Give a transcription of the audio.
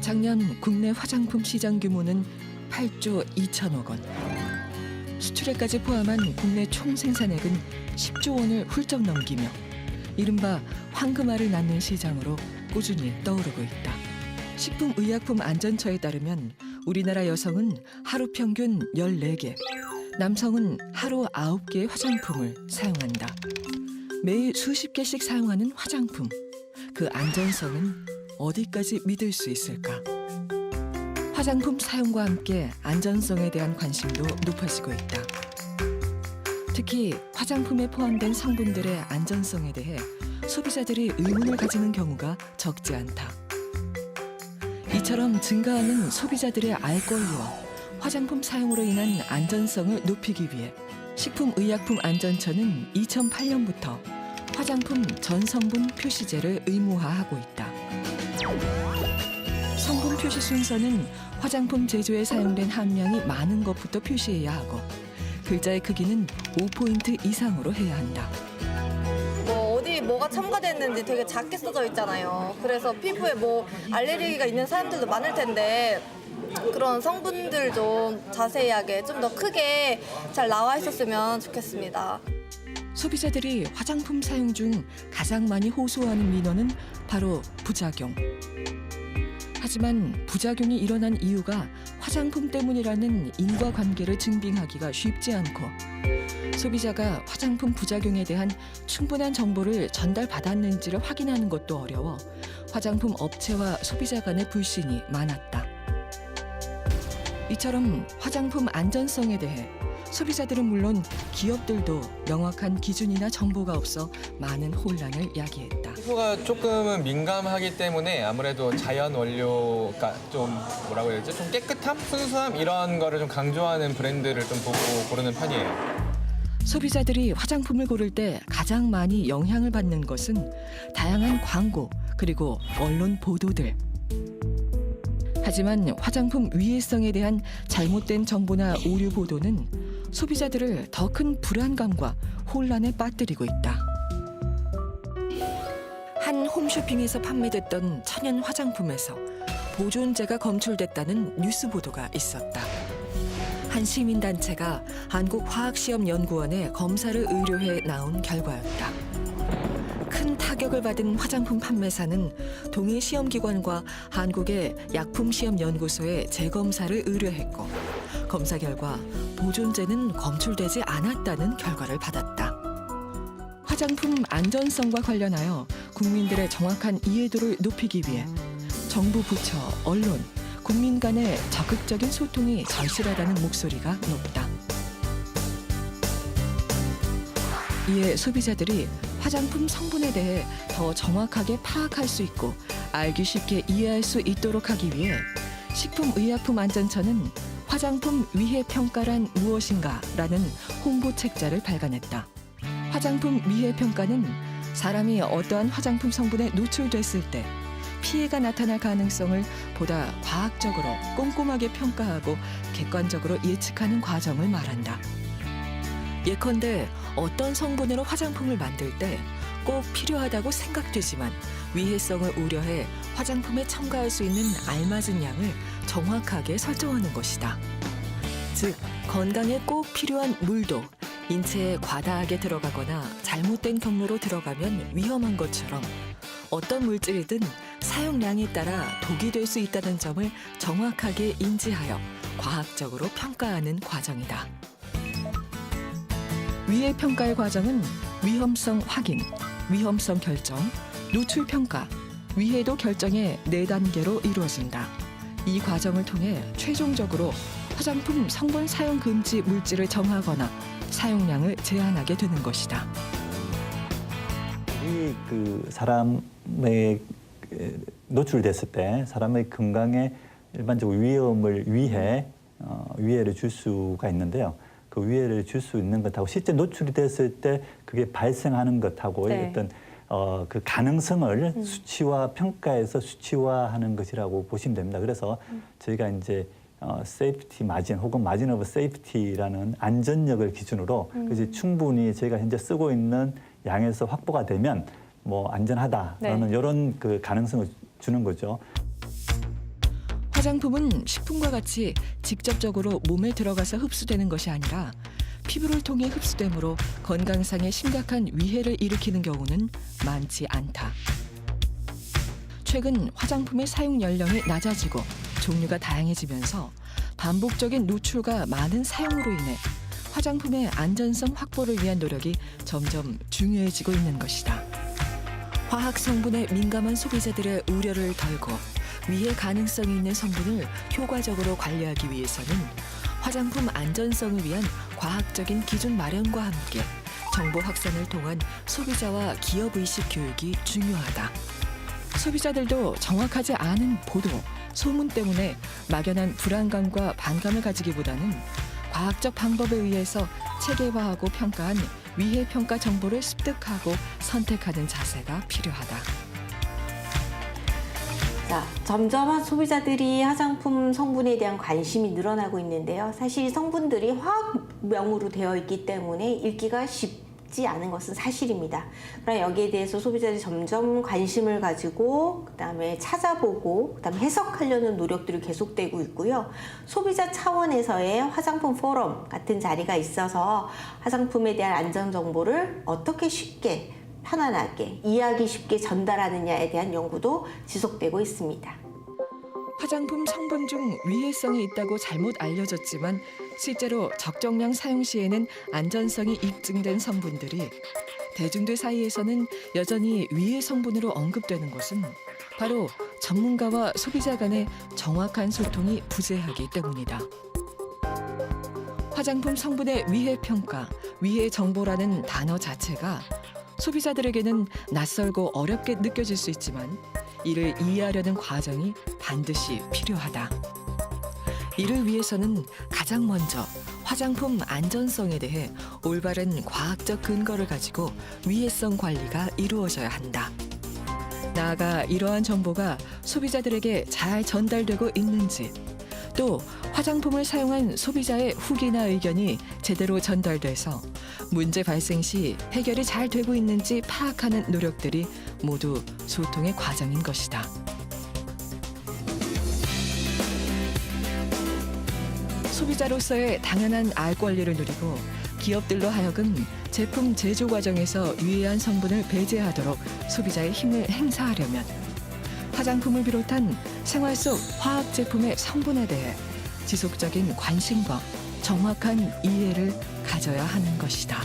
작년 국내 화장품 시장 규모는 8조 2천억 원. 수출액까지 포함한 국내 총 생산액은 10조 원을 훌쩍 넘기며 이른바 황금알을 낳는 시장으로 꾸준히 떠오르고 있다. 식품의약품안전처에 따르면 우리나라 여성은 하루 평균 14개, 남성은 하루 9개의 화장품을 사용한다. 매일 수십 개씩 사용하는 화장품. 그 안전성은 어디까지 믿을 수 있을까? 화장품 사용과 함께 안전성에 대한 관심도 높아지고 있다. 특히 화장품에 포함된 성분들의 안전성에 대해 소비자들이 의문을 가지는 경우가 적지 않다. 이처럼 증가하는 소비자들의 알 권리와 화장품 사용으로 인한 안전성을 높이기 위해 식품의약품안전처는 2008년부터 화장품 전성분 표시제를 의무화하고 있다. 성분 표시 순서는 화장품 제조에 사용된 함량이 많은 것부터 표시해야 하고 글자의 크기는 5포인트 이상으로 해야 한다. 어디 뭐가 첨가됐는지 되게 작게 써져 있잖아요. 그래서 피부에 알레르기가 있는 사람들도 많을 텐데 그런 성분들 좀 자세하게 좀 더 크게 잘 나와 있었으면 좋겠습니다. 소비자들이 화장품 사용 중 가장 많이 호소하는 민원은 바로 부작용. 하지만 부작용이 일어난 이유가 화장품 때문이라는 인과관계를 증빙하기가 쉽지 않고 소비자가 화장품 부작용에 대한 충분한 정보를 전달받았는지를 확인하는 것도 어려워 화장품 업체와 소비자 간의 불신이 많았다. 이처럼 화장품 안전성에 대해 소비자들은 물론 기업들도 명확한 기준이나 정보가 없어 많은 혼란을 야기했다. 피부가 조금은 민감하기 때문에 아무래도 자연 원료가 좀 뭐라고 해야 되지? 좀 깨끗함, 순수함 이런 거를 좀 강조하는 브랜드를 좀 보고 고르는 편이에요. 소비자들이 화장품을 고를 때 가장 많이 영향을 받는 것은 다양한 광고 그리고 언론 보도들. 하지만 화장품 위해성에 대한 잘못된 정보나 오류 보도는 소비자들을 더 큰 불안감과 혼란에 빠뜨리고 있다. 한 홈쇼핑에서 판매됐던 천연 화장품에서 보존제가 검출됐다는 뉴스 보도가 있었다. 한 시민단체가 한국화학시험연구원에 검사를 의뢰해 나온 결과였다. 큰 타격을 받은 화장품 판매사는 동일 시험기관과 한국의 약품시험연구소에 재검사를 의뢰했고 검사 결과 보존제는 검출되지 않았다는 결과를 받았다. 화장품 안전성과 관련하여 국민들의 정확한 이해도를 높이기 위해 정부 부처, 언론, 국민 간의 적극적인 소통이 절실하다는 목소리가 높다. 이에 소비자들이 화장품 성분에 대해 더 정확하게 파악할 수 있고 알기 쉽게 이해할 수 있도록 하기 위해 식품의약품안전처는 화장품 위해 평가란 무엇인가? 라는 홍보 책자를 발간했다. 화장품 위해 평가는 사람이 어떠한 화장품 성분에 노출됐을 때 피해가 나타날 가능성을 보다 과학적으로 꼼꼼하게 평가하고 객관적으로 예측하는 과정을 말한다. 예컨대 어떤 성분으로 화장품을 만들 때 꼭 필요하다고 생각되지만 위해성을 우려해 화장품에 첨가할 수 있는 알맞은 양을 정확하게 설정하는 것이다. 즉, 건강에 꼭 필요한 물도 인체에 과다하게 들어가거나 잘못된 경로로 들어가면 위험한 것처럼 어떤 물질이든 사용량에 따라 독이 될 수 있다는 점을 정확하게 인지하여 과학적으로 평가하는 과정이다. 위해 평가의 과정은 위험성 확인, 위험성 결정, 노출 평가, 위해도 결정의 4단계로 이루어진다. 이 과정을 통해 최종적으로 화장품 성분 사용 금지 물질을 정하거나 사용량을 제한하게 되는 것이다. 사람의 노출됐을 때 사람의 건강에 일반적으로 위험을 위해 위해를 줄 수가 있는데요. 그 위해를 줄 수 있는 것하고 실제 노출이 됐을 때 그게 발생하는 것하고의 어떤 그 가능성을 수치화 평가해서 수치화하는 것이라고 보시면 됩니다. 그래서 저희가 이제 세이프티 마진 혹은 마진 오브 세이프티라는 안전력을 기준으로 그래서 충분히 저희가 현재 쓰고 있는 양에서 확보가 되면 안전하다라는 이런 그 가능성을 주는 거죠. 화장품은 식품과 같이 직접적으로 몸에 들어가서 흡수되는 것이 아니라 피부를 통해 흡수되므로 건강상의 심각한 위해를 일으키는 경우는 많지 않다. 최근 화장품의 사용 연령이 낮아지고 종류가 다양해지면서 반복적인 노출과 많은 사용으로 인해 화장품의 안전성 확보를 위한 노력이 점점 중요해지고 있는 것이다. 화학 성분에 민감한 소비자들의 우려를 덜고 위해 가능성이 있는 성분을 효과적으로 관리하기 위해서는 화장품 안전성을 위한 과학적인 기준 마련과 함께 정보 확산을 통한 소비자와 기업 의식 교육이 중요하다. 소비자들도 정확하지 않은 보도, 소문 때문에 막연한 불안감과 반감을 가지기보다는 과학적 방법에 의해서 체계화하고 평가한 위해 평가 정보를 습득하고 선택하는 자세가 필요하다. 자, 점점 소비자들이 화장품 성분에 대한 관심이 늘어나고 있는데요. 사실 성분들이 화학명으로 되어 있기 때문에 읽기가 쉽지 않은 것은 사실입니다. 그러나 여기에 대해서 소비자들이 점점 관심을 가지고 그다음에 찾아보고 그다음에 해석하려는 노력들이 계속되고 있고요. 소비자 차원에서의 화장품 포럼 같은 자리가 있어서 화장품에 대한 안전 정보를 어떻게 쉽게 편안하게 이해하기 쉽게 전달하느냐에 대한 연구도 지속되고 있습니다. 화장품 성분 중 위해성이 있다고 잘못 알려졌지만 실제로 적정량 사용 시에는 안전성이 입증된 성분들이 대중들 사이에서는 여전히 위해 성분으로 언급되는 것은 바로 전문가와 소비자 간의 정확한 소통이 부재하기 때문이다. 화장품 성분의 위해 평가, 위해 정보라는 단어 자체가 소비자들에게는 낯설고 어렵게 느껴질 수 있지만 이를 이해하려는 과정이 반드시 필요하다. 이를 위해서는 가장 먼저 화장품 안전성에 대해 올바른 과학적 근거를 가지고 위해성 관리가 이루어져야 한다. 나아가 이러한 정보가 소비자들에게 잘 전달되고 있는지, 또 화장품을 사용한 소비자의 후기나 의견이 제대로 전달돼서 문제 발생 시 해결이 잘 되고 있는지 파악하는 노력들이 모두 소통의 과정인 것이다. 소비자로서의 당연한 알 권리를 누리고 기업들로 하여금 제품 제조 과정에서 유해한 성분을 배제하도록 소비자의 힘을 행사하려면 화장품을 비롯한 생활 속 화학 제품의 성분에 대해 지속적인 관심과 정확한 이해를 가져야 하는 것이다.